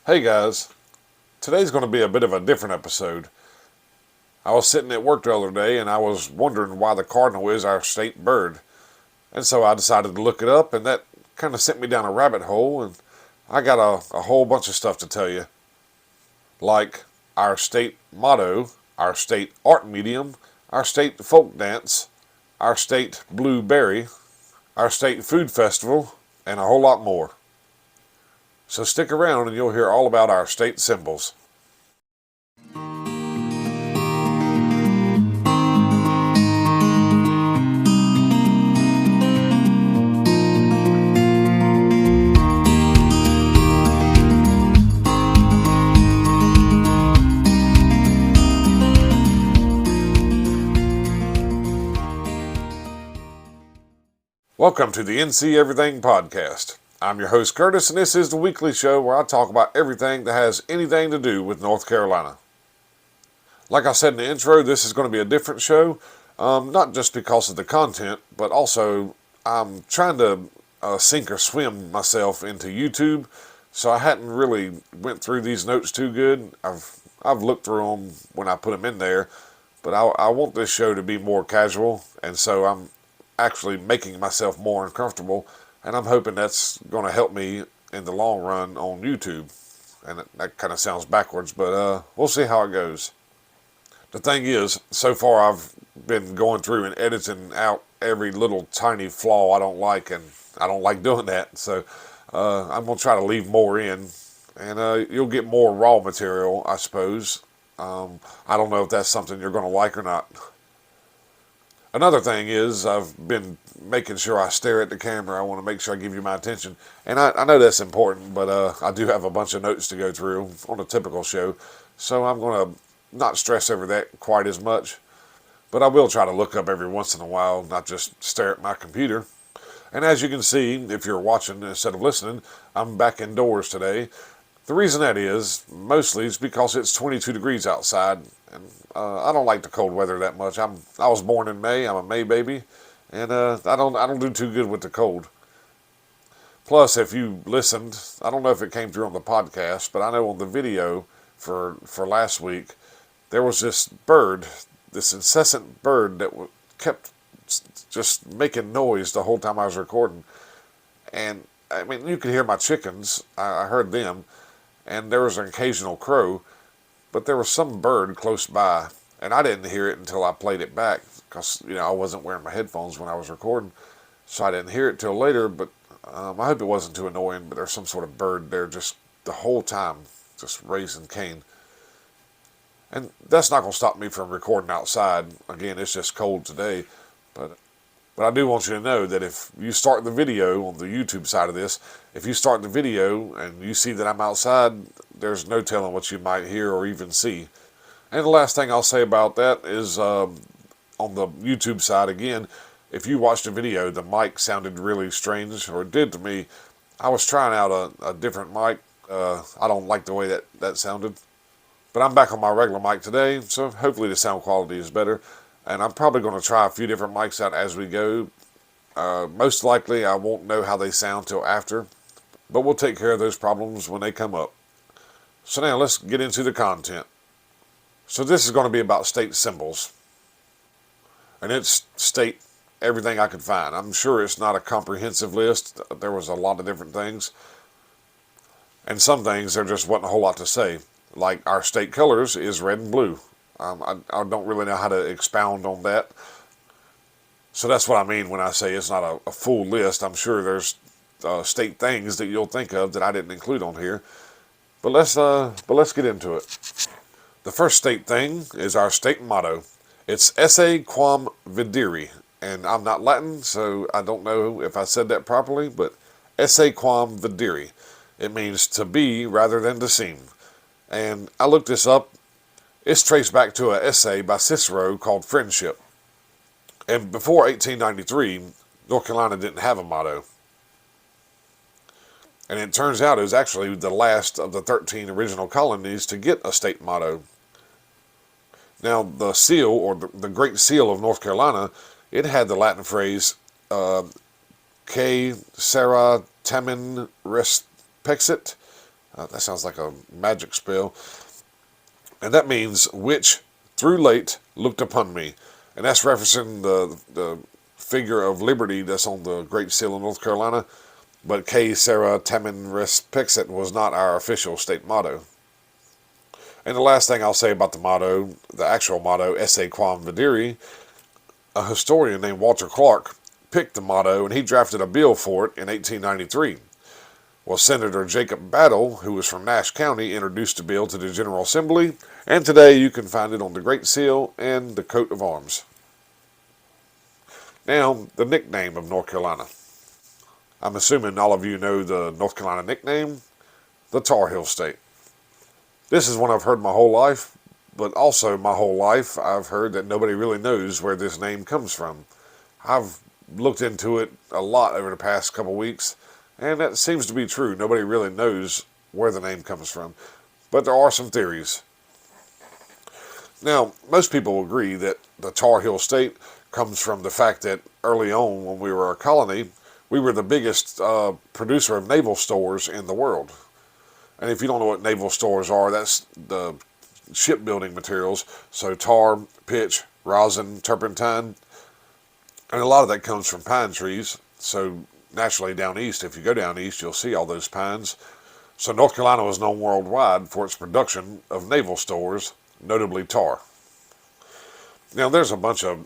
Hey guys, today's going to be a bit of a different episode. I was sitting at work the other day and I was wondering why the cardinal is our state bird. And so I decided to look it up, and that kind of sent me down a rabbit hole, and I got a whole bunch of stuff to tell you. Like our state motto, our state art medium, our state folk dance, our state blueberry, our state food festival, and a whole lot more. So stick around and you'll hear all about our state symbols. Welcome to the NC Everything Podcast. I'm your host Curtis, and this is the weekly show where I talk about everything that has anything to do with North Carolina. Like I said in the intro, this is going to be a different show, not just because of the content, but also I'm trying to sink or swim myself into YouTube, so I hadn't really went through these notes too good. I've looked through them when I put them in there, but I want this show to be more casual, and so I'm actually making myself more uncomfortable, and I'm hoping that's going to help me in the long run on YouTube. And that kind of sounds backwards, but we'll see how it goes. The thing is, so far I've been going through and editing out every little tiny flaw I don't like, and I don't like doing that, so I'm going to try to leave more in, and you'll get more raw material, I suppose. I don't know if that's something you're going to like or not. Another thing is, I've been making sure I stare at the camera. I want to make sure I give you my attention. And I know that's important, but I do have a bunch of notes to go through on a typical show. So I'm going to not stress over that quite as much. But I will try to look up every once in a while, not just stare at my computer. And as you can see, if you're watching instead of listening, I'm back indoors today. The reason that is, mostly, is because it's 22 degrees outside, and I don't like the cold weather that much. I was born in May. I'm a May baby, and I don't do too good with the cold. Plus, if you listened, I don't know if it came through on the podcast, but I know on the video for last week, there was this bird, this incessant bird that kept just making noise the whole time I was recording. And I mean, you could hear my chickens. I heard them. And there was an occasional crow, but there was some bird close by, and I didn't hear it until I played it back, because I wasn't wearing my headphones when I was recording, so I didn't hear it till later. But I hope it wasn't too annoying. But there's some sort of bird there just the whole time, just raising Cain, and that's not going to stop me from recording outside. Again, it's just cold today, but I do want you to know that if you start the video on the YouTube side of this, if you start the video and you see that I'm outside, there's no telling what you might hear or even see. And the last thing I'll say about that is on the YouTube side, again, if you watched the video, the mic sounded really strange, or it did to me. I was trying out a different mic. I don't like the way that sounded. But I'm back on my regular mic today, so hopefully the sound quality is better. And I'm probably going to try a few different mics out as we go. Most likely I won't know how they sound till after, but we'll take care of those problems when they come up. So now let's get into the content. So this is going to be about state symbols. And it's state everything I could find. I'm sure it's not a comprehensive list. There was a lot of different things. And some things there just wasn't a whole lot to say. Like our state colors is red and blue. I don't really know how to expound on that. So that's what I mean when I say it's not a full list. I'm sure there's state things that you'll think of that I didn't include on here. But let's get into it. The first state thing is our state motto. It's esse quam videri. And I'm not Latin, so I don't know if I said that properly, but esse quam videri. It means to be rather than to seem. And I looked this up. It's traced back to an essay by Cicero called Friendship. And before 1893, North Carolina didn't have a motto. And it turns out it was actually the last of the 13 original colonies to get a state motto. Now, the seal, or the Great Seal of North Carolina, it had the Latin phrase, Que sera tamen respexit, That sounds like a magic spell. And that means which through late looked upon me. And that's referencing the figure of liberty that's on the Great Seal of North Carolina. But Que Sera Tamen Respexit was not our official state motto. And the last thing I'll say about the motto, the actual motto, Esse Quam Videri, a historian named Walter Clark picked the motto and he drafted a bill for it in 1893. Well, Senator Jacob Battle, who was from Nash County, introduced the bill to the General Assembly, and today you can find it on the Great Seal and the coat of arms. Now, the nickname of North Carolina. I'm assuming all of you know the North Carolina nickname, the Tar Heel State. This is one I've heard my whole life, but also my whole life I've heard that nobody really knows where this name comes from. I've looked into it a lot over the past couple weeks, and that seems to be true. Nobody really knows where the name comes from, but there are some theories. Now, most people agree that the Tar Heel State comes from the fact that early on, when we were a colony, we were the biggest producer of naval stores in the world. And if you don't know what naval stores are, that's the shipbuilding materials. So tar, pitch, rosin, turpentine. And a lot of that comes from pine trees. So naturally down east, if you go down east, you'll see all those pines. So North Carolina was known worldwide for its production of naval stores, notably tar. Now there's a bunch of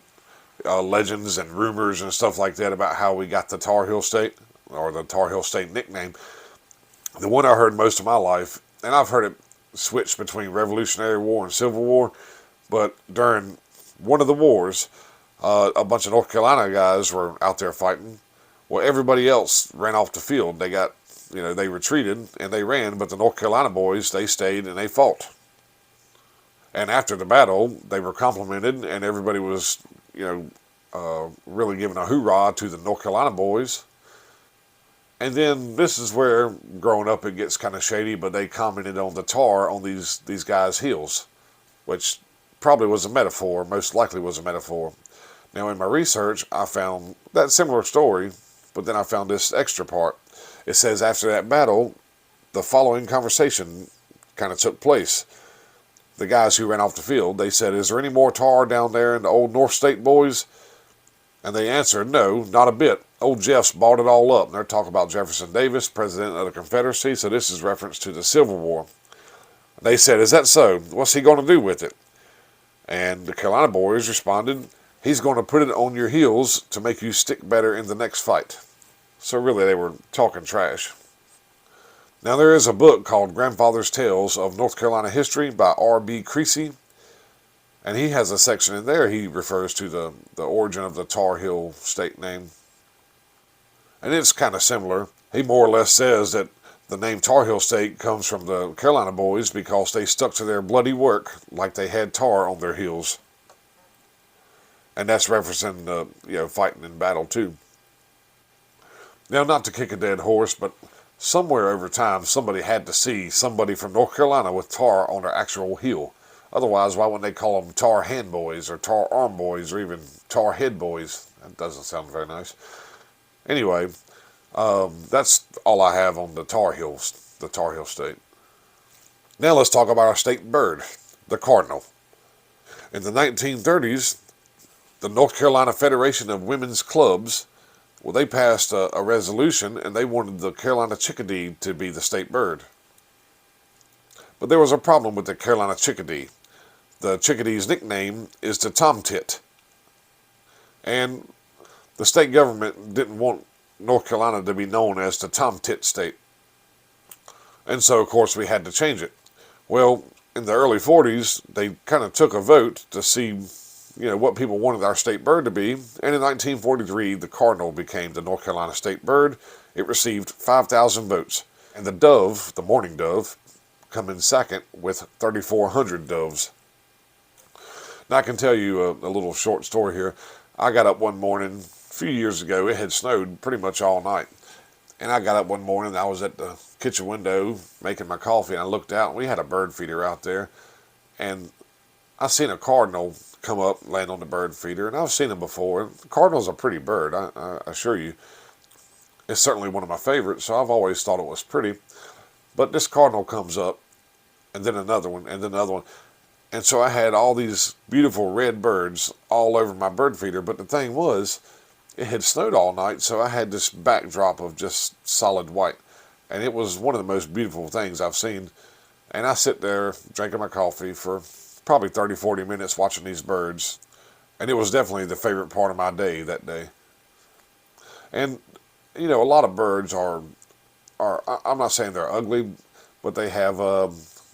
legends and rumors and stuff like that about how we got the Tar Heel State, or the Tar Heel State nickname. The one I heard most of my life, and I've heard it switch between Revolutionary War and Civil War, but during one of the wars, a bunch of North Carolina guys were out there fighting. Well, everybody else ran off the field. They got, they retreated and they ran, but the North Carolina boys, they stayed and they fought. And after the battle, they were complimented, and everybody was, really giving a hoorah to the North Carolina boys. And then this is where, growing up, it gets kind of shady, but they commented on the tar on these guys' heels, which probably was a metaphor, most likely was a metaphor. Now, in my research, I found that similar story, but then I found this extra part. It says after that battle, the following conversation kind of took place. The guys who ran off the field, they said, "Is there any more tar down there in the old North State, boys?" And they answered, "No, not a bit. Old Jeff's bought it all up." And they're talking about Jefferson Davis, president of the Confederacy, so this is reference to the Civil War. They said, "Is that so? What's he going to do with it?" And the Carolina boys responded, "He's going to put it on your heels to make you stick better in the next fight." So really, they were talking trash. Now, there is a book called Grandfather's Tales of North Carolina History by R.B. Creasy, and he has a section in there he refers to the origin of the Tar Heel State name. And it's kind of similar. He more or less says that the name Tar Heel State comes from the Carolina boys because they stuck to their bloody work like they had tar on their heels. And that's referencing fighting in battle too. Now, not to kick a dead horse, but somewhere over time somebody had to see somebody from North Carolina with tar on their actual heel. Otherwise, why wouldn't they call them tar hand boys or tar arm boys or even tar head boys? That doesn't sound very nice. Anyway, that's all I have on the Tar Heel State. Now let's talk about our state bird, the Cardinal. In the 1930s, the North Carolina Federation of Women's Clubs, they passed a resolution and they wanted the Carolina chickadee to be the state bird. But there was a problem with the Carolina chickadee. The chickadee's nickname is the tomtit. And the state government didn't want North Carolina to be known as the tomtit state. And so, of course, we had to change it. Well, in the early 40s, they kind of took a vote to see, what people wanted our state bird to be. And in 1943, the Cardinal became the North Carolina state bird. It received 5,000 votes. And the dove, the mourning dove, come in second with 3,400 doves. Now, I can tell you a little short story here. I got up one morning, a few years ago, it had snowed pretty much all night. And I got up one morning, I was at the kitchen window making my coffee, and I looked out, and we had a bird feeder out there. And I seen a cardinal come up, land on the bird feeder, and I've seen them before. The cardinal's a pretty bird, I assure you. It's certainly one of my favorites, so I've always thought it was pretty. But this cardinal comes up, and then another one, and then another one. And so I had all these beautiful red birds all over my bird feeder. But the thing was, it had snowed all night, so I had this backdrop of just solid white. And it was one of the most beautiful things I've seen. And I sit there drinking my coffee for probably 30, 40 minutes watching these birds. And it was definitely the favorite part of my day that day. And, you know, a lot of birds are I'm not saying they're ugly, but they have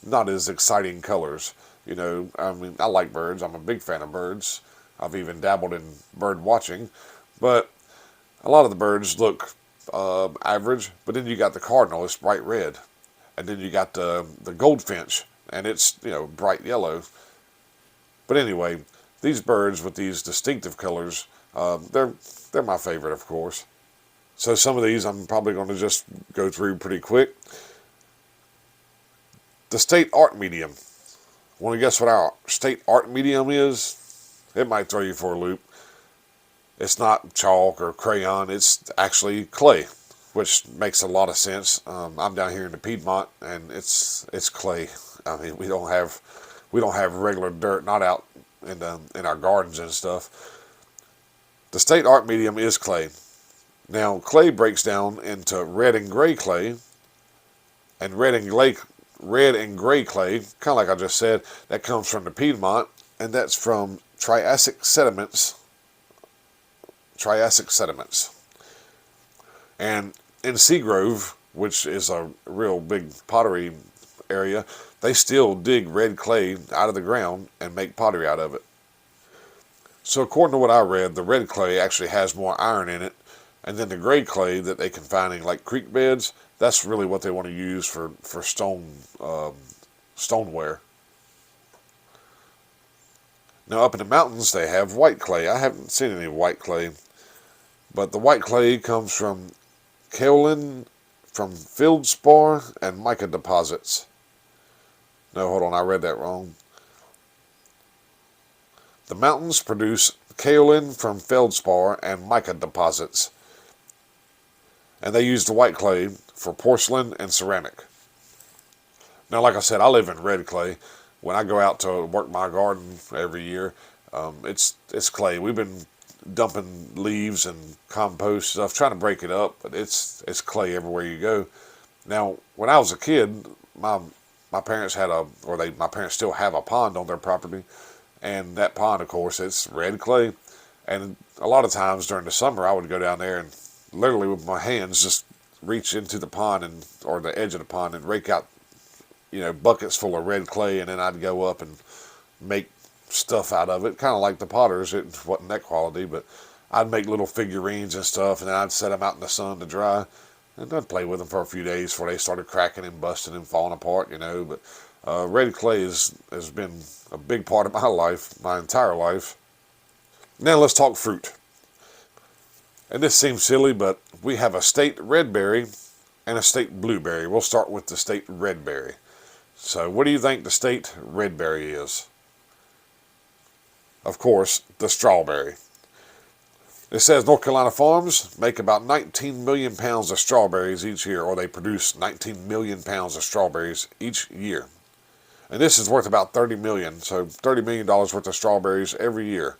not as exciting colors. You know, I mean, I like birds. I'm a big fan of birds. I've even dabbled in bird watching. But a lot of the birds look average. But then you got the cardinal, it's bright red. And then you got the goldfinch, and it's, you know, bright yellow. But anyway, these birds with these distinctive colors, they're my favorite, of course. So some of these I'm probably going to just go through pretty quick. The state art medium. Want to guess what our state art medium is? It might throw you for a loop. It's not chalk or crayon. It's actually clay, which makes a lot of sense. I'm down here in the Piedmont, and it's clay. I mean, we don't have regular dirt, not out in our gardens and stuff. The state art medium is clay. Now, clay breaks down into red and gray clay, and red and gray clay, kind of like I just said, that comes from the Piedmont, and that's from Triassic sediments. And in Seagrove, which is a real big pottery area, they still dig red clay out of the ground and make pottery out of it. So according to what I read, the red clay actually has more iron in it. And then the gray clay that they can find in like creek beds, that's really what they want to use for stoneware. Now up in the mountains they have white clay. I haven't seen any white clay. But the white clay comes from kaolin, from feldspar, and mica deposits. No, hold on, I read that wrong. The mountains produce kaolin from feldspar and mica deposits. And they use the white clay for porcelain and ceramic. Now, like I said, I live in red clay. When I go out to work my garden every year, it's clay. We've been dumping leaves and compost stuff, trying to break it up, but it's clay everywhere you go. Now, when I was a kid, my parents my parents still have a pond on their property, and that pond, of course, it's red clay. And a lot of times during the summer, I would go down there and literally with my hands just reach into the pond or the edge of the pond and rake out, you know, buckets full of red clay, and then I'd go up and make stuff out of it, kind of like the potters. It wasn't that quality, but I'd make little figurines and stuff, and then I'd set them out in the sun to dry, and I'd play with them for a few days before they started cracking and busting and falling apart, you know. But red clay has been a big part of my life, my entire life. Now let's talk fruit. And this seems silly, but we have a state red berry and a state blueberry. We'll start with the state red berry. So what do you think the state red berry is? Of course, the strawberry. It says North Carolina farms make about 19 million pounds of strawberries each year, or they produce 19 million pounds of strawberries each year. And this is worth about $30 million, so $30 million worth of strawberries every year.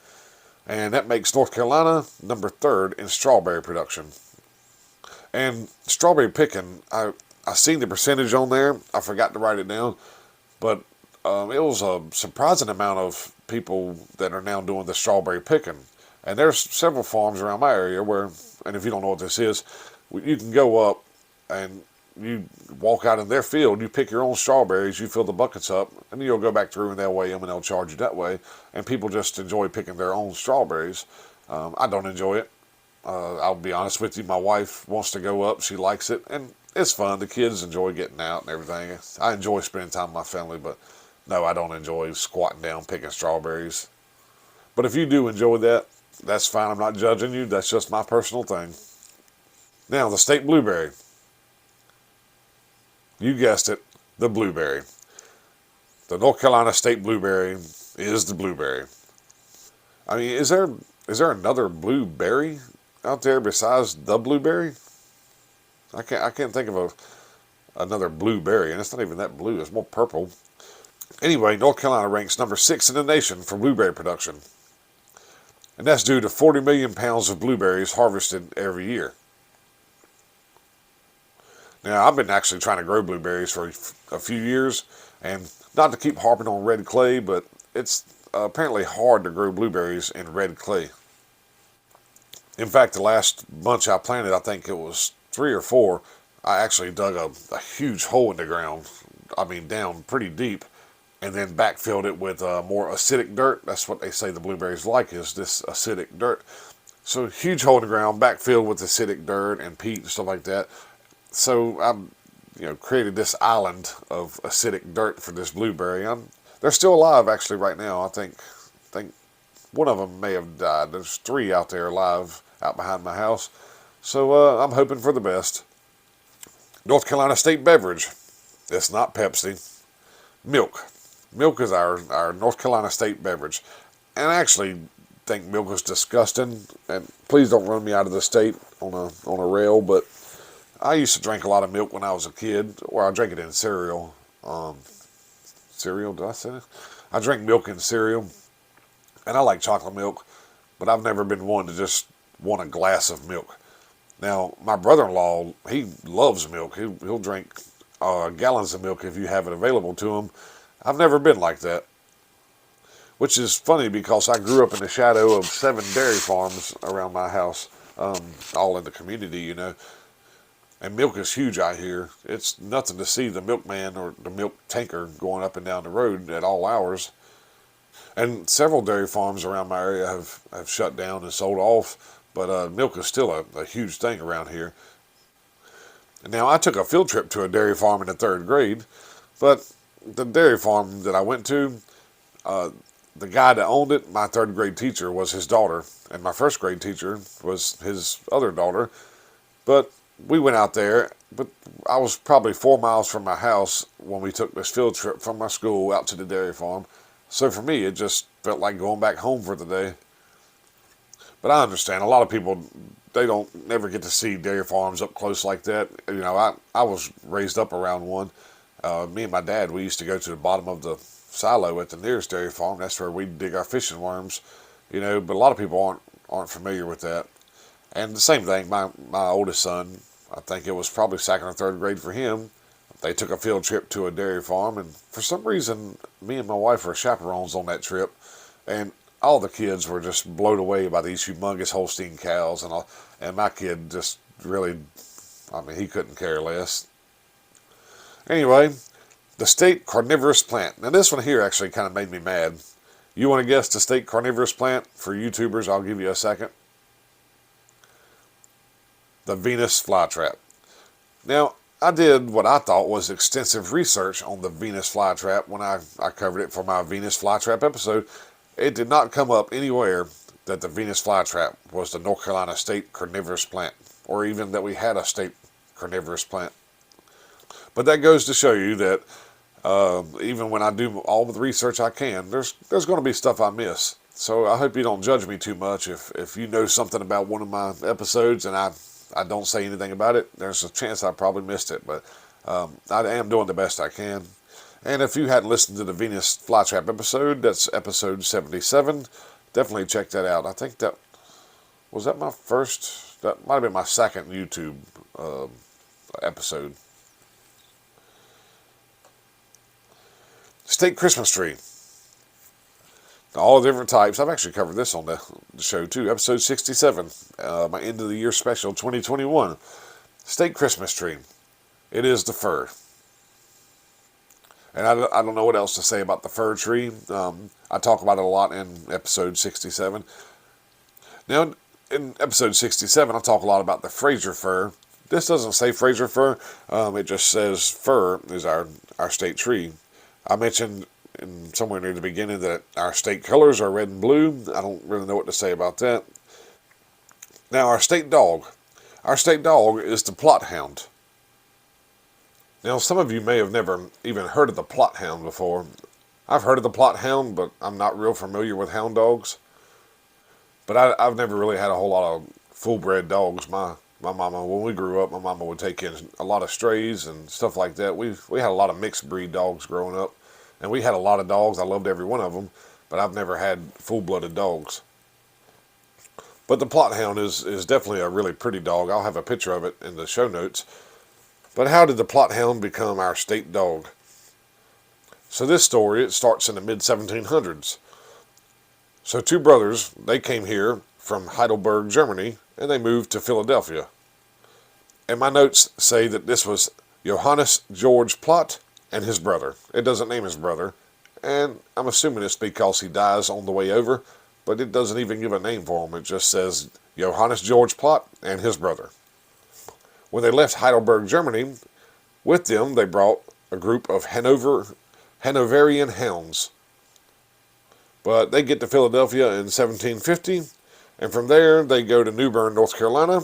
And that makes North Carolina number 3rd in strawberry production. And strawberry picking, I seen the percentage on there. I forgot to write it down. But it was a surprising amount of people that are now doing the strawberry picking. And there's several farms around my area where, and if you don't know what this is, you can go up and you walk out in their field, you pick your own strawberries, you fill the buckets up, and then you'll go back through and they'll weigh them and they'll charge you that way. And people just enjoy picking their own strawberries. I don't enjoy it. I'll be honest with you, my wife wants to go up, she likes it, and it's fun. The kids enjoy getting out and everything. I enjoy spending time with my family, but no, I don't enjoy squatting down picking strawberries. But if you do enjoy that, that's fine. I'm not judging you. That's just my personal thing. Now, the state blueberry. You guessed it, the blueberry. The North Carolina state blueberry is the blueberry. I mean, is there another blueberry out there besides the blueberry? I can't think of another blueberry, and it's not even that blue, it's more purple. Anyway, North Carolina ranks number 6 in the nation for blueberry production, and that's due to 40 million pounds of blueberries harvested every year. Now, I've been actually trying to grow blueberries for a few years, and not to keep harping on red clay, but it's apparently hard to grow blueberries in red clay. In fact, the last bunch I planted, I think it was 3 or 4, I actually dug a huge hole in the ground, I mean down pretty deep, and then backfilled it with more acidic dirt. That's what they say the blueberries like, is this acidic dirt. So huge hole in the ground, backfilled with acidic dirt and peat and stuff like that. So I created this island of acidic dirt for this blueberry. They're still alive actually right now. I think one of them may have died. There's 3 out there alive out behind my house. So I'm hoping for the best. North Carolina state beverage. It's not Pepsi. Milk. Milk is our North Carolina state beverage. And I actually think milk is disgusting. And please don't run me out of the state on a rail, but I used to drink a lot of milk when I was a kid, or I drank it in cereal. Cereal, did I say that? I drink milk in cereal, and I like chocolate milk, but I've never been one to just want a glass of milk. Now, my brother-in-law, he loves milk. He'll drink gallons of milk if you have it available to him. I've never been like that, which is funny because I grew up in the shadow of 7 dairy farms around my house, all in the community, you know. And milk is huge out here. It's nothing to see the milkman or the milk tanker going up and down the road at all hours. And several dairy farms around my area have shut down and sold off, but milk is still a huge thing around here. Now, I took a field trip to a dairy farm in the 3rd grade, but the dairy farm that I went to, the guy that owned it, my 3rd grade teacher, was his daughter, and my 1st grade teacher was his other daughter. But we went out there, but I was probably 4 miles from my house when we took this field trip from my school out to the dairy farm. So for me, it just felt like going back home for the day. But I understand, a lot of people, they don't never get to see dairy farms up close like that. You know, I was raised up around one. Me and my dad, we used to go to the bottom of the silo at the nearest dairy farm. That's where we'd dig our fishing worms, you know, but a lot of people aren't familiar with that. And the same thing, my oldest son, I think it was probably 2nd or 3rd grade for him. They took a field trip to a dairy farm, and for some reason, me and my wife were chaperones on that trip, and all the kids were just blown away by these humongous Holstein cows, and my kid just really, I mean, he couldn't care less. Anyway, the state carnivorous plant. Now this one here actually kind of made me mad. You want to guess the state carnivorous plant? For YouTubers, I'll give you a second. The Venus flytrap. Now, I did what I thought was extensive research on the Venus flytrap when I covered it for my Venus flytrap episode. It did not come up anywhere that the Venus flytrap was the North Carolina state carnivorous plant, or even that we had a state carnivorous plant. But that goes to show you that even when I do all the research I can, there's going to be stuff I miss. So I hope you don't judge me too much if you know something about one of my episodes and I don't say anything about it. There's a chance I probably missed it, but I am doing the best I can. And if you hadn't listened to the Venus flytrap episode, that's episode 77. Definitely check that out. I think that my first. That might have been my 2nd YouTube episode. State Christmas tree. All the different types. I've actually covered this on the show too. Episode 67, my end of the year special 2021. State Christmas tree. It is the fir. And I don't know what else to say about the fir tree. I talk about it a lot in episode 67. Now, in episode 67, I talk a lot about the Fraser fir. This doesn't say Fraser fir. It just says fir is our state tree. I mentioned somewhere near the beginning that our state colors are red and blue. I don't really know what to say about that. Now, our state dog. Our state dog is the Plott hound. Now, some of you may have never even heard of the Plott hound before. I've heard of the Plott hound, but I'm not real familiar with hound dogs. But I've never really had a whole lot of full-bred dogs. My My mama, when we grew up, my mama would take in a lot of strays and stuff like that. We had a lot of mixed breed dogs growing up, and we had a lot of dogs. I loved every one of them, but I've never had full-blooded dogs. But the Plott Hound is definitely a really pretty dog. I'll have a picture of it in the show notes. But how did the Plott Hound become our state dog? So this story, it starts in the mid-1700s. So two brothers, they came here from Heidelberg, Germany, and they moved to Philadelphia. And my notes say that this was Johannes George Plott and his brother. It doesn't name his brother, and I'm assuming it's because he dies on the way over, but it doesn't even give a name for him. It just says Johannes George Plott and his brother. When they left Heidelberg, Germany, with them they brought a group of Hanoverian hounds. But they get to Philadelphia in 1750, and from there they go to New Bern, North Carolina,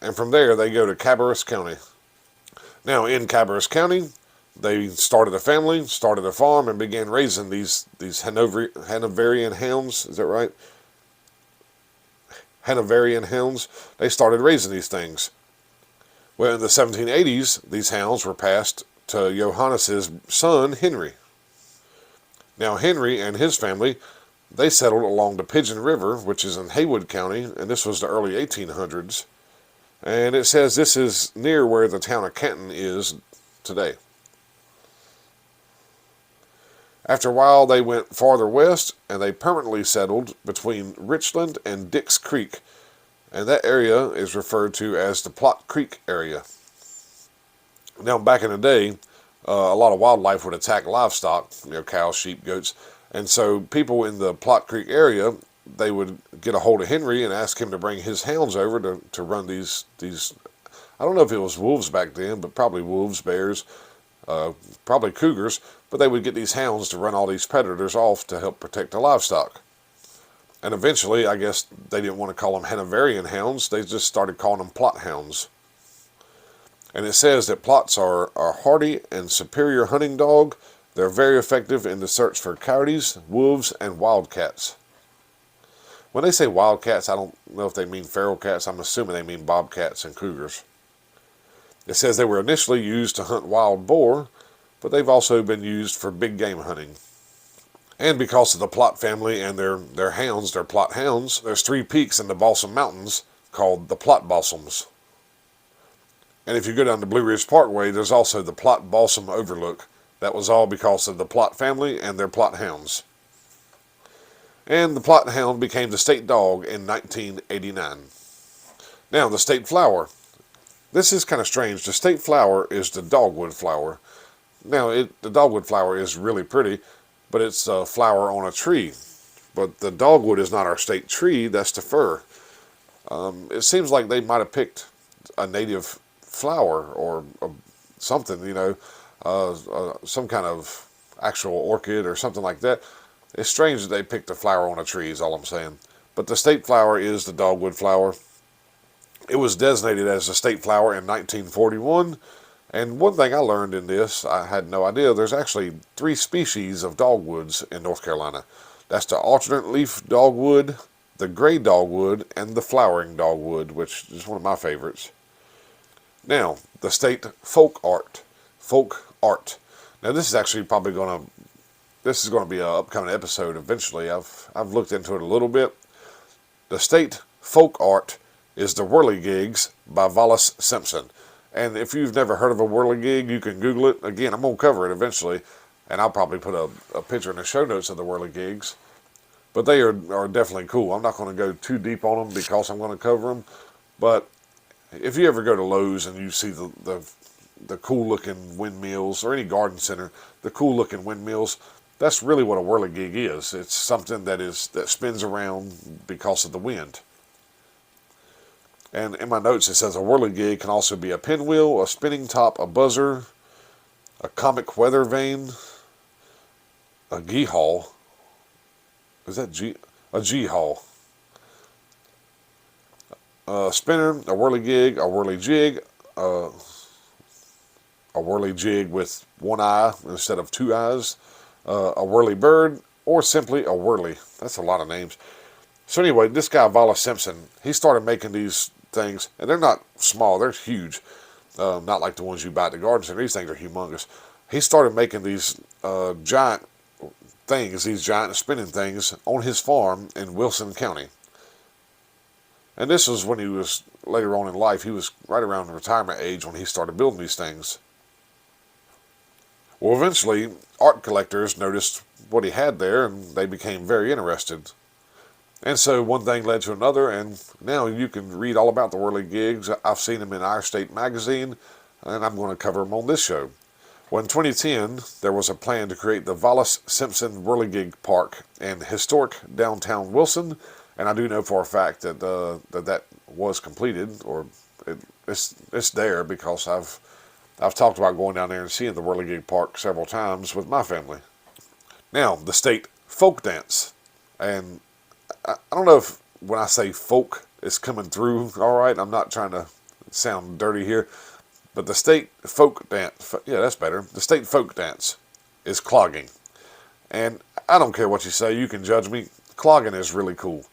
and from there they go to Cabarrus County. Now in Cabarrus County, they started a family, started a farm, and began raising these Hanoverian hounds. Is that right? Hanoverian hounds. They started raising these things. Well, in the 1780s, these hounds were passed to Johannes's son, Henry. Now, Henry and his family, they settled along the Pigeon River, which is in Haywood County, and this was the early 1800s. And it says this is near where the town of Canton is today. After a while, they went farther west, and they permanently settled between Richland and Dix Creek, and that area is referred to as the Plott Creek area. Now, back in the day, a lot of wildlife would attack livestock, cows, sheep, goats, and so people in the Plott Creek area, they would get a hold of Henry and ask him to bring his hounds over to run these. I don't know if it was wolves back then, but probably wolves, bears, probably cougars, but they would get these hounds to run all these predators off to help protect the livestock. And eventually, I guess they didn't want to call them Hanoverian hounds. They just started calling them Plott hounds. And it says that Plotts are a hardy and superior hunting dog. They're very effective in the search for coyotes, wolves, and wildcats. When they say wildcats, I don't know if they mean feral cats. I'm assuming they mean bobcats and cougars. It says they were initially used to hunt wild boar, but they've also been used for big game hunting. And because of the Plott family and their hounds, their Plott hounds, there's 3 peaks in the Balsam Mountains called the Plott Balsams. And if you go down the Blue Ridge Parkway, there's also the Plott Balsam Overlook. That was all because of the Plott family and their Plott hounds. And the Plott Hound became the state dog in 1989. Now, the state flower. This is kind of strange. The state flower is the dogwood flower. Now, the dogwood flower is really pretty, but it's a flower on a tree. But the dogwood is not our state tree, that's the fir. It seems like they might have picked a native flower or something, some kind of actual orchid or something like that. It's strange that they picked a flower on a tree, is all I'm saying. But the state flower is the dogwood flower. It was designated as the state flower in 1941. And one thing I learned in this, I had no idea, there's actually 3 species of dogwoods in North Carolina. That's the alternate leaf dogwood, the gray dogwood, and the flowering dogwood, which is one of my favorites. Now, the state folk art. Now, this is actually probably going to be an upcoming episode eventually. I've looked into it a little bit. The state folk art is the whirligigs by Wallace Simpson. And if you've never heard of a whirligig, you can Google it. Again, I'm going to cover it eventually, and I'll probably put a picture in the show notes of the whirligigs. But they are definitely cool. I'm not going to go too deep on them because I'm going to cover them. But if you ever go to Lowe's and you see the cool-looking windmills, or any garden center, the cool-looking windmills, that's really what a whirligig is. It's something that spins around because of the wind. And in my notes it says a whirligig can also be a pinwheel, a spinning top, a buzzer, a comic weather vane, a gee-haw. Is that a gee-haw? A spinner, a whirligig, a whirlijig, a whirlijig with 1 eye instead of 2 eyes, a whirly bird, or simply a whirly. That's a lot of names. So anyway, this guy, Wallace Simpson, he started making these things, and they're not small, they're huge. Not like the ones you buy at the garden center. These things are humongous. He started making these giant things, these giant spinning things, on his farm in Wilson County. And this was when he was later on in life. He was right around the retirement age when he started building these things. Well, eventually, art collectors noticed what he had there, and they became very interested. And so one thing led to another, and now you can read all about the whirligigs. I've seen them in Our State magazine, and I'm going to cover them on this show. Well, in 2010, there was a plan to create the Wallace Simpson Whirligig Park in historic downtown Wilson, and I do know for a fact that that was completed, or it's there because I've talked about going down there and seeing the Whirligig Park several times with my family. Now, the state folk dance, and I don't know if when I say folk, it's coming through all right. I'm not trying to sound dirty here, but the state folk dance, yeah, that's better. The state folk dance is clogging. And I don't care what you say, you can judge me. Clogging is really cool.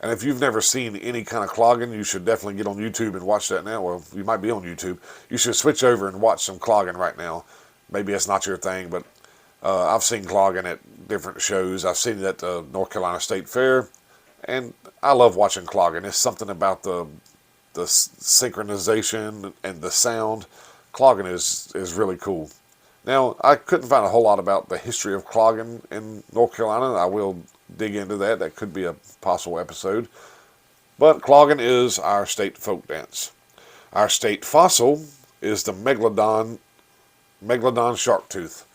And if you've never seen any kind of clogging, you should definitely get on YouTube and watch that now. Well, you might be on YouTube. You should switch over and watch some clogging right now. Maybe it's not your thing, but I've seen clogging at different shows. I've seen it at the North Carolina State Fair, and I love watching clogging. It's something about the synchronization and the sound. Clogging is really cool. Now, I couldn't find a whole lot about the history of clogging in North Carolina. I will dig into that. That could be a possible episode. But clogging is our state folk dance. Our state fossil is the megalodon shark tooth.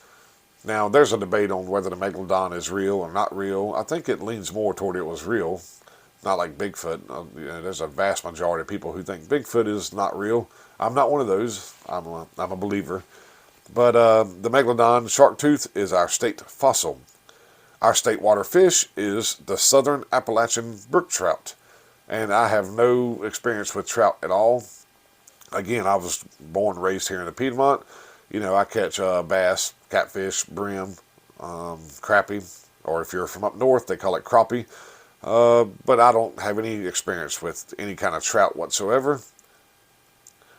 Now, there's a debate on whether the megalodon is real or not real. I think it leans more toward it was real, not like Bigfoot. There's a vast majority of people who think Bigfoot is not real. I'm not one of those. I'm a believer. But the megalodon shark tooth is our state fossil. Our state water fish is the southern Appalachian brook trout. And I have no experience with trout at all. Again, I was born and raised here in the Piedmont. You know, I catch bass, catfish, brim, crappie, or if you're from up north, they call it crappie. But I don't have any experience with any kind of trout whatsoever.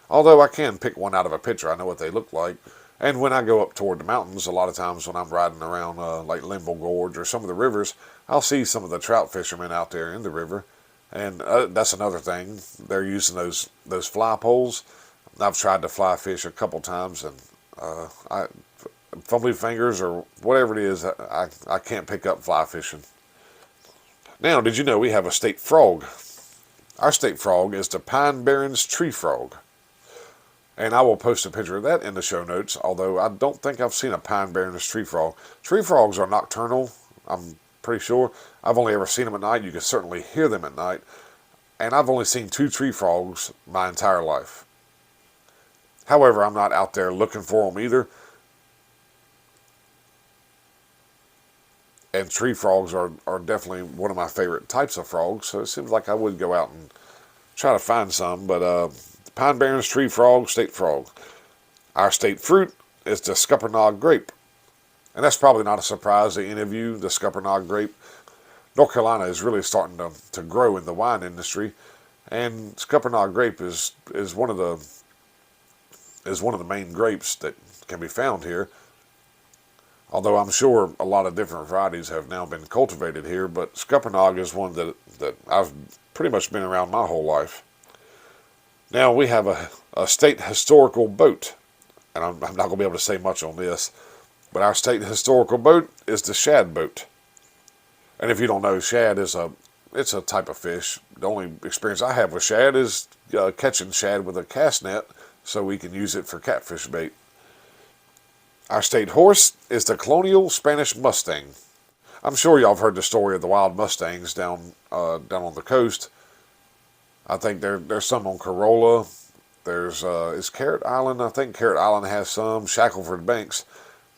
Although I can pick one out of a picture. I know what they look like. And when I go up toward the mountains, a lot of times when I'm riding around like Linville Gorge or some of the rivers, I'll see some of the trout fishermen out there in the river. And that's another thing. They're using those fly poles. I've tried to fly fish a couple times, and fumbly fingers or whatever it is, I can't pick up fly fishing. Now, did you know we have a state frog? Our state frog is the Pine Barrens tree frog. And I will post a picture of that in the show notes, although I don't think I've seen a Pine Barrens tree frog. Tree frogs are nocturnal, I'm pretty sure. I've only ever seen them at night. You can certainly hear them at night. And I've only seen 2 tree frogs my entire life. However, I'm not out there looking for them either. And tree frogs are definitely one of my favorite types of frogs, so it seems like I would go out and try to find some, but Pine Barrens tree frog, state frog. Our state fruit is the Scuppernong grape. And that's probably not a surprise to any of you, the Scuppernong grape. North Carolina is really starting to grow in the wine industry, and Scuppernong grape is one of the main grapes that can be found here. Although I'm sure a lot of different varieties have now been cultivated here, but Scuppernong is one that I've pretty much been around my whole life. Now we have a state historical boat, and I'm not going to be able to say much on this, but our state historical boat is the shad boat. And if you don't know, shad it's a type of fish. The only experience I have with shad is catching shad with a cast net, so we can use it for catfish bait. Our state horse is the colonial Spanish Mustang. I'm sure y'all have heard the story of the wild Mustangs down on the coast. I think there's some on Corolla. There's is Carrot Island. I think Carrot Island has some. Shackleford Banks.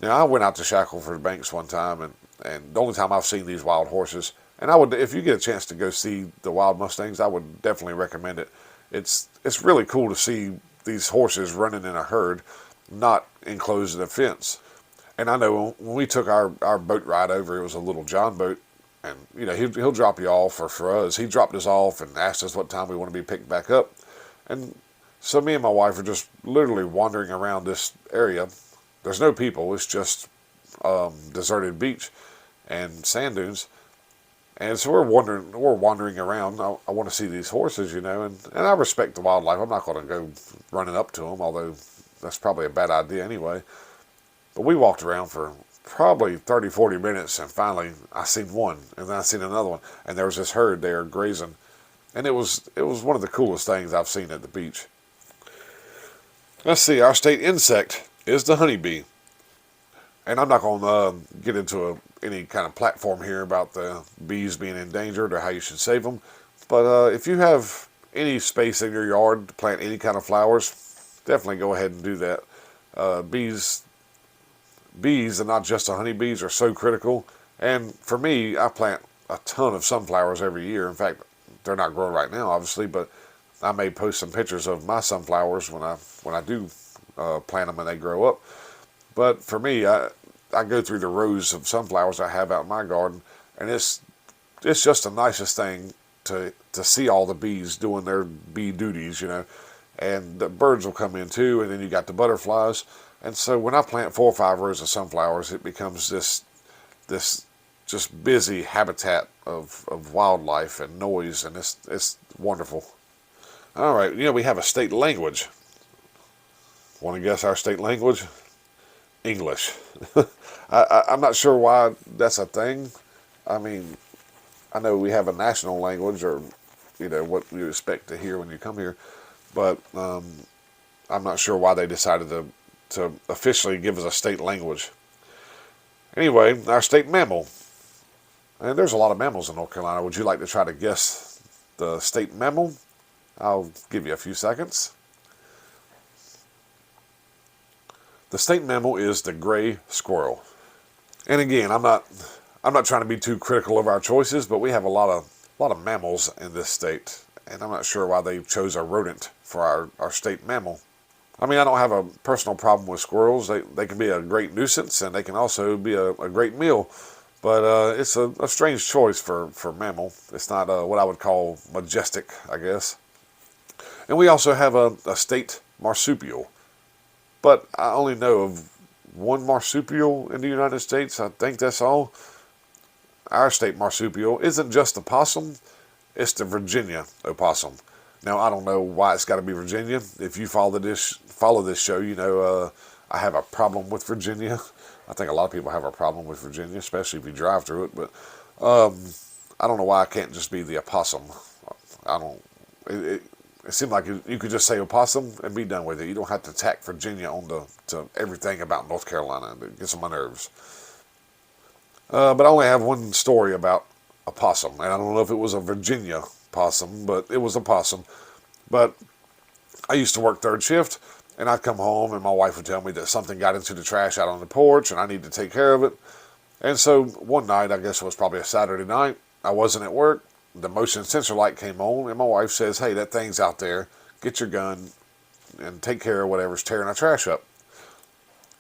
Now I went out to Shackleford Banks one time, and the only time I've seen these wild horses. And I would, if you get a chance to go see the wild Mustangs, I would definitely recommend it. It's really cool to see these horses running in a herd, not enclosed in a fence. And I know when we took our boat ride over, it was a little John boat, And, he'll drop you off, or for us, he dropped us off and asked us what time we want to be picked back up. And so me and my wife are just literally wandering around this area. There's no people. It's just deserted beach and sand dunes. And so we're wandering around. I want to see these horses, and I respect the wildlife. I'm not going to go running up to them, although that's probably a bad idea anyway. But we walked around for probably 30, 40 minutes, and finally I seen one, and then I seen another one, and there was this herd there grazing. And it was one of the coolest things I've seen at the beach. Let's see, our state insect is the honeybee. And I'm not going to get into any kind of platform here about the bees being endangered or how you should save them. But if you have any space in your yard to plant any kind of flowers, definitely go ahead and do that. Bees, and not just the honeybees, are so critical. And for me, I plant a ton of sunflowers every year. In fact, they're not growing right now, obviously, but I may post some pictures of my sunflowers when I do plant them and they grow up. But for me, I go through the rows of sunflowers I have out in my garden, and it's just the nicest thing to see all the bees doing their bee duties, and the birds will come in too, and then you got the butterflies. And so when I plant 4 or 5 rows of sunflowers, it becomes this just busy habitat of wildlife and noise, and it's wonderful. All right, we have a state language. Want to guess our state language? English. I'm not sure why that's a thing. I mean, I know we have a national language, or what you expect to hear when you come here, but I'm not sure why they decided to officially give us a state language. Anyway, our state mammal. And there's a lot of mammals in North Carolina. Would you like to try to guess the state mammal? I'll give you a few seconds. The state mammal is the gray squirrel. And again, I'm not trying to be too critical of our choices, but we have a lot of mammals in this state, and I'm not sure why they chose a rodent for our state mammal. I mean, I don't have a personal problem with squirrels. They can be a great nuisance, and they can also be a great meal. But it's a strange choice for mammal. It's not what I would call majestic, I guess. And we also have a state marsupial. But I only know of one marsupial in the United States. I think that's all. Our state marsupial isn't just a possum. It's the Virginia opossum. Now, I don't know why it's got to be Virginia. If you follow this show, I have a problem with Virginia. I think a lot of people have a problem with Virginia, especially if you drive through it. But I don't know why I can't just be the opossum. It seemed like you could just say opossum and be done with it. You don't have to tack Virginia onto everything about North Carolina. It gets on my nerves. But I only have one story about a possum, and I don't know if it was a Virginia possum, but it was a possum. But I used to work third shift, and I'd come home, and my wife would tell me that something got into the trash out on the porch, and I need to take care of it. And so one night, I guess it was probably a Saturday night, I wasn't at work. The motion sensor light came on, and my wife says, "Hey, that thing's out there. Get your gun and take care of whatever's tearing our trash up."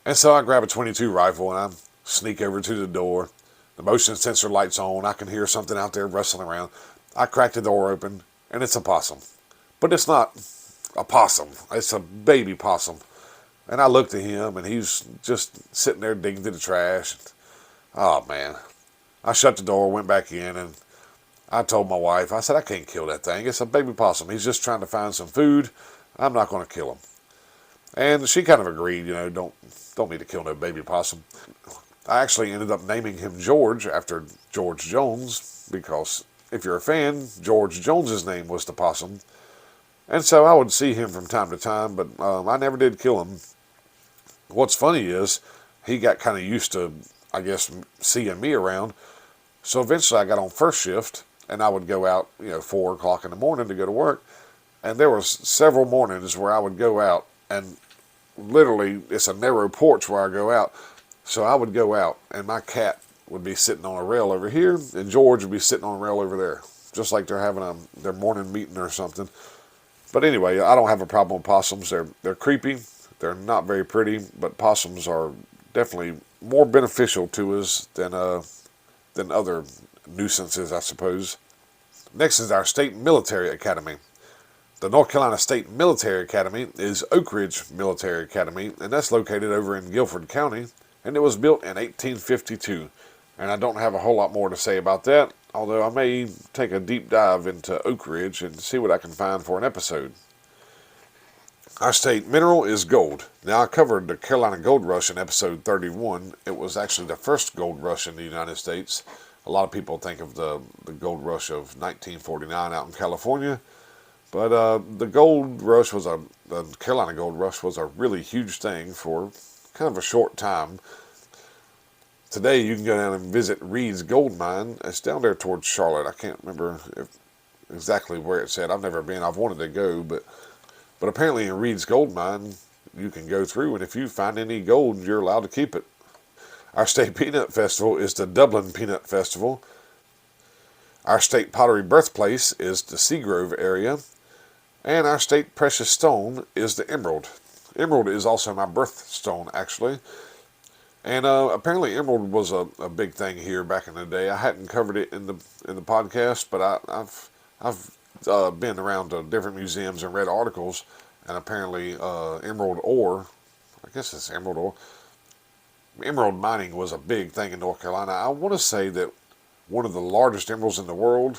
And so I grab a .22 rifle, and I sneak over to the door. The motion sensor light's on. I can hear something out there rustling around. I crack the door open, and it's a possum. But it's not a possum. It's a baby possum. And I looked at him, and he's just sitting there digging through the trash. Oh, man. I shut the door, went back in, and I told my wife, I said, "I can't kill that thing. It's a baby possum. He's just trying to find some food. I'm not going to kill him." And she kind of agreed, don't need to kill no baby possum. I actually ended up naming him George after George Jones, because if you're a fan, George Jones's name was the possum. And so I would see him from time to time, but I never did kill him. What's funny is he got kind of used to, I guess, seeing me around. So eventually I got on first shift, and I would go out, 4 o'clock in the morning to go to work. And there was several mornings where I would go out, and literally it's a narrow porch where I go out. So I would go out, and my cat would be sitting on a rail over here, and George would be sitting on a rail over there, just like they're having their morning meeting or something. But anyway, I don't have a problem with possums. They're creepy. They're not very pretty, but possums are definitely more beneficial to us than other nuisances, I suppose. Next is our State Military Academy. The North Carolina State Military Academy is Oak Ridge Military Academy, and that's located over in Guilford County, and it was built in 1852. And I don't have a whole lot more to say about that, although I may take a deep dive into Oak Ridge and see what I can find for an episode. Our state mineral is gold. Now, I covered the Carolina Gold Rush in episode 31. It was actually the first gold rush in the United States. A lot of people think of the gold rush of 1949 out in California. But the Carolina Gold Rush was a really huge thing for kind of a short time. Today you can go down and visit Reed's Gold Mine. It's down there towards Charlotte. I can't remember exactly where it's at. I've never been. I've wanted to go, but apparently in Reed's Gold Mine you can go through, and if you find any gold, you're allowed to keep it. Our state peanut festival is the Dublin Peanut Festival. Our state pottery birthplace is the Seagrove area. And our state precious stone is the emerald. Emerald is also my birthstone, actually. And apparently emerald was a big thing here back in the day. I hadn't covered it in the podcast, but I've been around to different museums and read articles, and apparently emerald ore, I guess it's emerald ore, emerald mining was a big thing in North Carolina. I want to say that one of the largest emeralds in the world,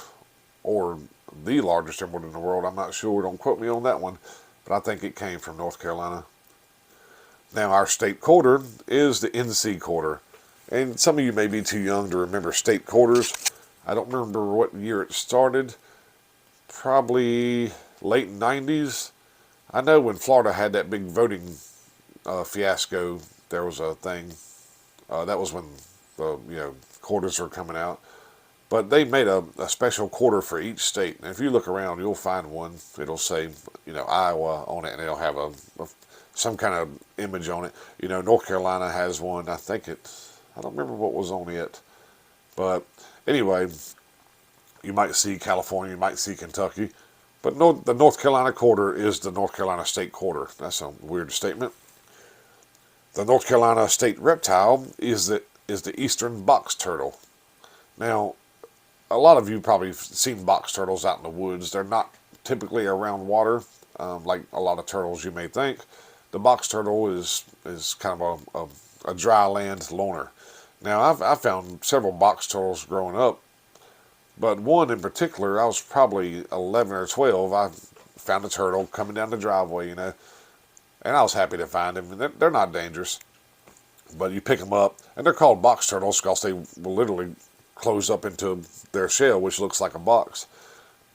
or the largest emerald in the world, I'm not sure, don't quote me on that one, but I think it came from North Carolina. Now, our state quarter is the NC quarter, and some of you may be too young to remember state quarters. I don't remember what year it started, probably late 90s. I know when Florida had that big voting fiasco, there was a thing, that was when the quarters were coming out. But they made a special quarter for each state. And if you look around, you'll find one. It'll say, Iowa on it, and it'll have some kind of image on it. North Carolina has one. I don't remember what was on it. But anyway, you might see California, you might see Kentucky. But the North Carolina quarter is the North Carolina state quarter. That's a weird statement. The North Carolina state reptile is the eastern box turtle. Now, a lot of you probably seen box turtles out in the woods. They're not typically around water, like a lot of turtles you may think. The box turtle is kind of a dry land loner. Now, I've found several box turtles growing up, but one in particular, I was probably 11 or 12. I found a turtle coming down the driveway, and I was happy to find him. They're not dangerous, but you pick them up, and they're called box turtles because they will literally close up into their shell, which looks like a box.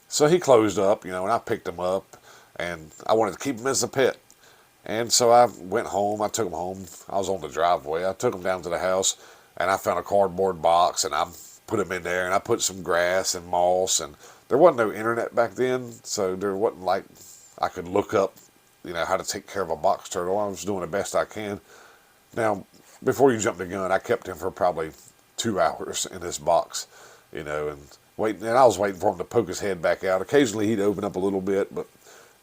So he closed up, and I picked him up, and I wanted to keep him as a pet. And so I went home, I took him home. I was on the driveway. I took him down to the house, and I found a cardboard box, and I put him in there, and I put some grass and moss, and there wasn't no internet back then, so there wasn't like I could look up, how to take care of a box turtle. I was doing the best I can. Now, before you jump the gun, I kept him for probably 2 hours in this box, and I was waiting for him to poke his head back out. Occasionally he'd open up a little bit, but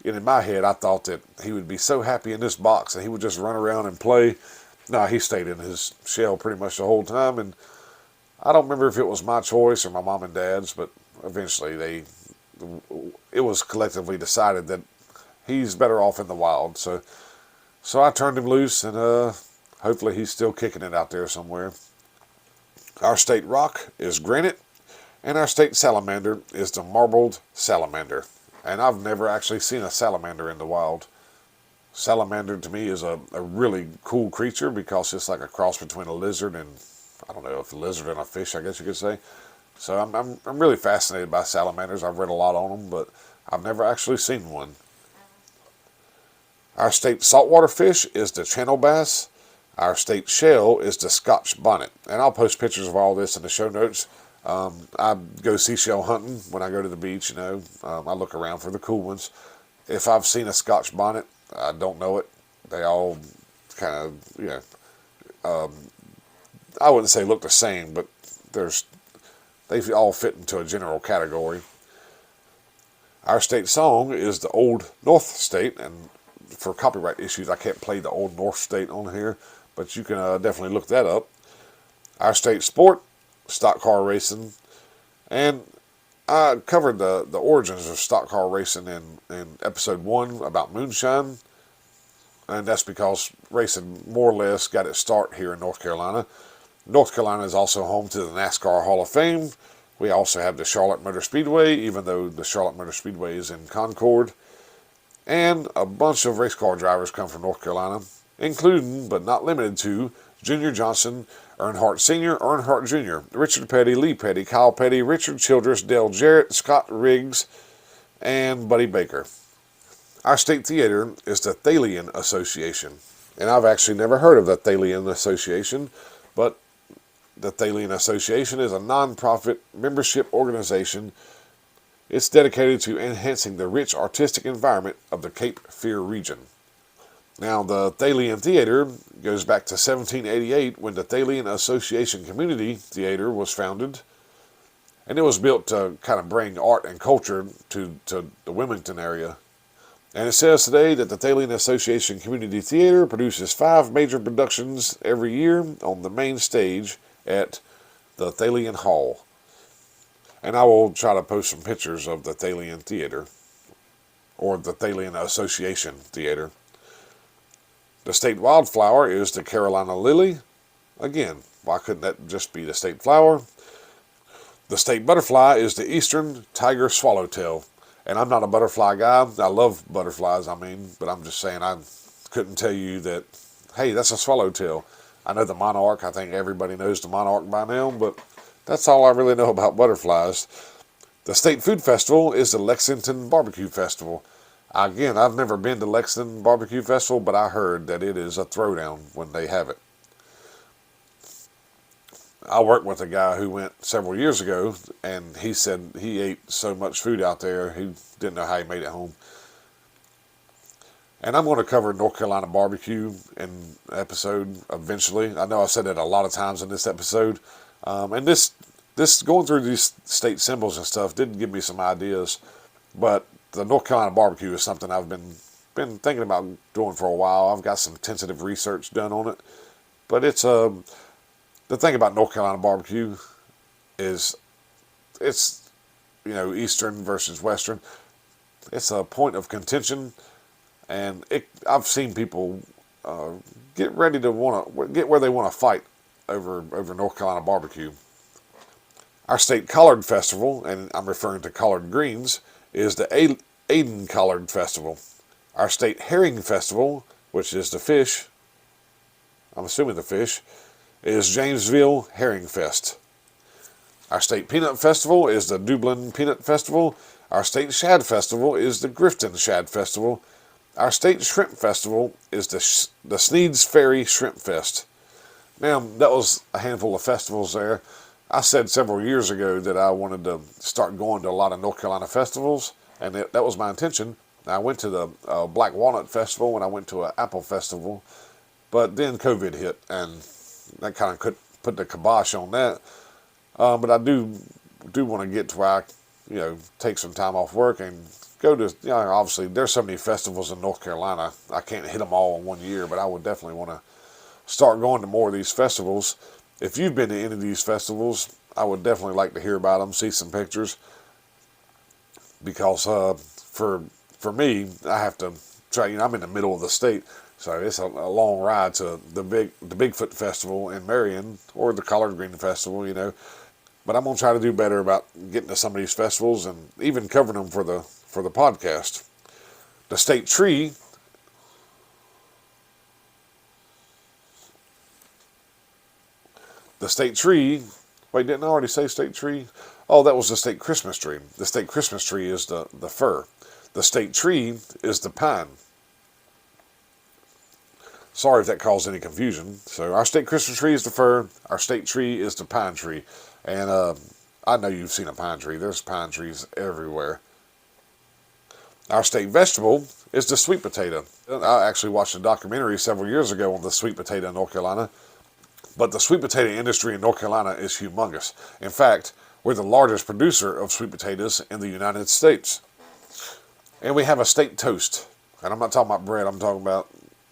in my head I thought that he would be so happy in this box and he would just run around and play. No, he stayed in his shell pretty much the whole time, and I don't remember if it was my choice or my mom and dad's, but eventually it was collectively decided that he's better off in the wild. So I turned him loose, and hopefully he's still kicking it out there somewhere. Our state rock is granite, and our state salamander is the marbled salamander. And I've never actually seen a salamander in the wild. Salamander to me is a really cool creature because it's like a cross between a lizard and, I don't know, if a lizard and a fish, I guess you could say. So I'm really fascinated by salamanders. I've read a lot on them, but I've never actually seen one. Our state saltwater fish is the channel bass. Our state shell is the Scotch bonnet. And I'll post pictures of all this in the show notes. I go seashell hunting when I go to the beach, I look around for the cool ones. If I've seen a Scotch bonnet, I don't know it. They all kind of, I wouldn't say look the same, but they all fit into a general category. Our state song is the Old North State, and for copyright issues, I can't play the Old North State on here, but you can definitely look that up. Our state sport, stock car racing. And I covered the origins of stock car racing in episode 1 about moonshine. And that's because racing more or less got its start here in North Carolina. North Carolina is also home to the NASCAR Hall of Fame. We also have the Charlotte Motor Speedway, even though the Charlotte Motor Speedway is in Concord. And a bunch of race car drivers come from North Carolina, including, but not limited to, Junior Johnson, Earnhardt Sr., Earnhardt Jr., Richard Petty, Lee Petty, Kyle Petty, Richard Childress, Dale Jarrett, Scott Riggs, and Buddy Baker. Our state theater is the Thalian Association. And I've actually never heard of the Thalian Association, but the Thalian Association is a non-profit membership organization. It's dedicated to enhancing the rich artistic environment of the Cape Fear region. Now, the Thalian Theater goes back to 1788 when the Thalian Association Community Theater was founded. And it was built to kind of bring art and culture to the Wilmington area. And it says today that the Thalian Association Community Theater produces 5 major productions every year on the main stage at the Thalian Hall. And I will try to post some pictures of the Thalian Theater, or the Thalian Association Theater. The state wildflower is the Carolina lily. Again, why couldn't that just be the state flower? The state butterfly is the eastern tiger swallowtail. And I'm not a butterfly guy. I love butterflies, but I'm just saying I couldn't tell you that, hey, that's a swallowtail. I know the monarch. I think everybody knows the monarch by now, but that's all I really know about butterflies. The state food festival is the Lexington Barbecue Festival. Again, I've never been to Lexington Barbecue Festival, but I heard that it is a throwdown when they have it. I worked with a guy who went several years ago, and he said he ate so much food out there, he didn't know how he made it home. And I'm going to cover North Carolina barbecue in an episode eventually. I know I said it a lot of times in this episode. And this going through these state symbols and stuff did give me some ideas. But the North Carolina barbecue is something I've been thinking about doing for a while. I've got some tentative research done on it. But it's the thing about North Carolina barbecue is it's, Eastern versus Western. It's a point of contention, and I've seen people get ready to get where they want to fight over North Carolina barbecue. Our state collard festival, and I'm referring to collard greens, is the Aden Collard Festival. Our state herring festival, which is the fish, I'm assuming the fish, is Jamesville Herring Fest. Our state peanut festival is the Dublin Peanut Festival. Our state shad festival is the Grifton Shad Festival. Our state shrimp festival is the Sneed's Ferry Shrimp Fest. Now, that was a handful of festivals there. I said several years ago that I wanted to start going to a lot of North Carolina festivals, and that was my intention. I went to the Black Walnut Festival, and I went to an Apple Festival, but then COVID hit, and that kind of put the kibosh on that. But I do want to get to where I, take some time off work and go to, obviously there's so many festivals in North Carolina. I can't hit them all in one year, but I would definitely want to start going to more of these festivals. If you've been to any of these festivals, I would definitely like to hear about them, see some pictures. Because for me, I have to try, I'm in the middle of the state. So it's a long ride to the Bigfoot Festival in Marion, or the Collard Green Festival, But I'm gonna try to do better about getting to some of these festivals and even covering them for the podcast. The state tree. The state tree. Wait, didn't I already say state tree? Oh, that was the state Christmas tree. The state Christmas tree is the fir. The state tree is the pine. Sorry if that caused any confusion. So our state Christmas tree is the fir. Our state tree is the pine tree. And I know you've seen a pine tree. There's pine trees everywhere. Our state vegetable is the sweet potato. I actually watched a documentary several years ago on the sweet potato in North Carolina. But the sweet potato industry in North Carolina is humongous. In fact, we're the largest producer of sweet potatoes in the United States. And we have a state toast. And I'm not talking about bread. I'm talking about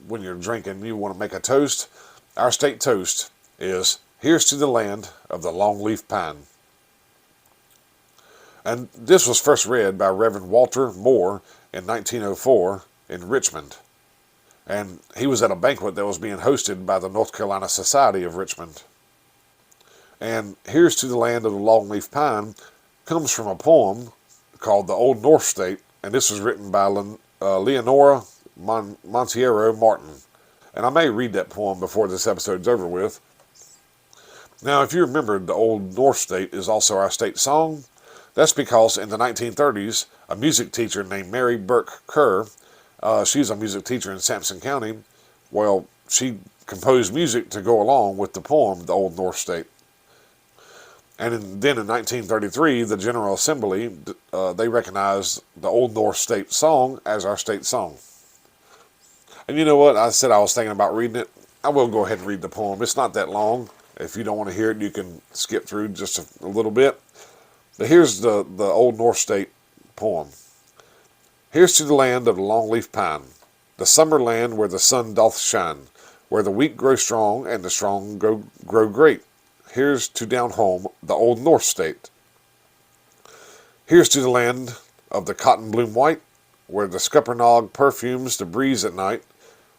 when you're drinking, you want to make a toast. Our state toast is, "Here's to the land of the longleaf pine." And this was first read by Reverend Walter Moore in 1904 in Richmond. And he was at a banquet that was being hosted by the North Carolina Society of Richmond. And Here's to the Land of the Longleaf Pine comes from a poem called The Old North State, and this was written by Leonora Monteiro Martin. And I may read that poem before this episode's over with. Now, if you remember, the Old North State is also our state song. That's because in the 1930s, a music teacher named Mary Burke Kerr, she's a music teacher in Sampson County, well, she composed music to go along with the poem, The Old North State. And then in 1933, the General Assembly, they recognized the Old North State song as our state song. And you know what? I said I was thinking about reading it. I will go ahead and read the poem. It's not that long. If you don't want to hear it, you can skip through just a little bit. But here's the Old North State poem. Here's to the land of the longleaf pine, the summer land where the sun doth shine, where the weak grow strong and the strong grow great. Here's to down home, the Old North State. Here's to the land of the cotton bloom white, where the scuppernong perfumes the breeze at night,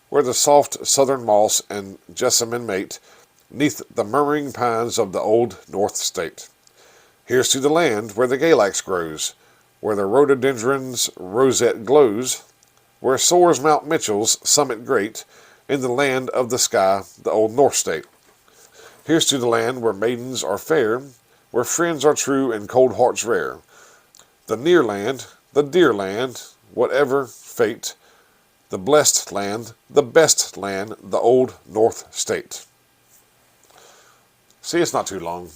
where the soft southern moss and jessamine mate, neath the murmuring pines of the Old North State. Here's to the land where the galax grows, where the rhododendron's rosette glows, where soars Mount Mitchell's summit great, in the land of the sky, the Old North State. Here's to the land where maidens are fair, where friends are true and cold hearts rare. The near land, the dear land, whatever fate, the blessed land, the best land, the Old North State. See, it's not too long.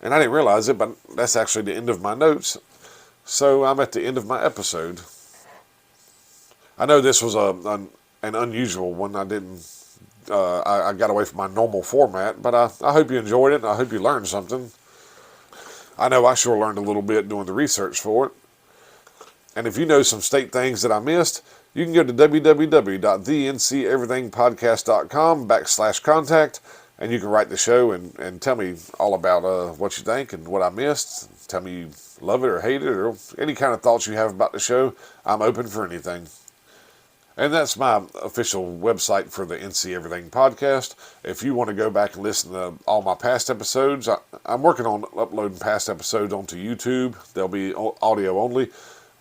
And I didn't realize it, but that's actually the end of my notes. So I'm at the end of my episode. I know this was an unusual one. I got away from my normal format, but I hope you enjoyed it, and I hope you learned something. I know I sure learned a little bit doing the research for it. And if you know some state things that I missed, you can go to www.thenceverythingpodcast.com/contact, and you can write the show and tell me all about what you think and what I missed. Tell me you love it or hate it, or any kind of thoughts you have about the show. I'm open for anything. And that's my official website for the NC Everything podcast. If you want to go back and listen to all my past episodes, I'm working on uploading past episodes onto YouTube. They'll be audio only.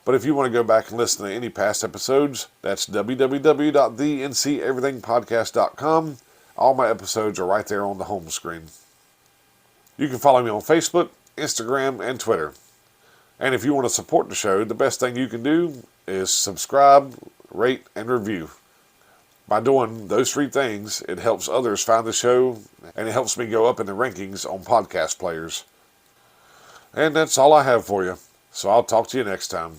But if you want to go back and listen to any past episodes, that's www.thenceverythingpodcast.com. All my episodes are right there on the home screen. You can follow me on Facebook, Instagram, and Twitter. And if you want to support the show, the best thing you can do is subscribe, rate, and review. By doing those three things, it helps others find the show, and it helps me go up in the rankings on podcast players. And that's all I have for you. So I'll talk to you next time.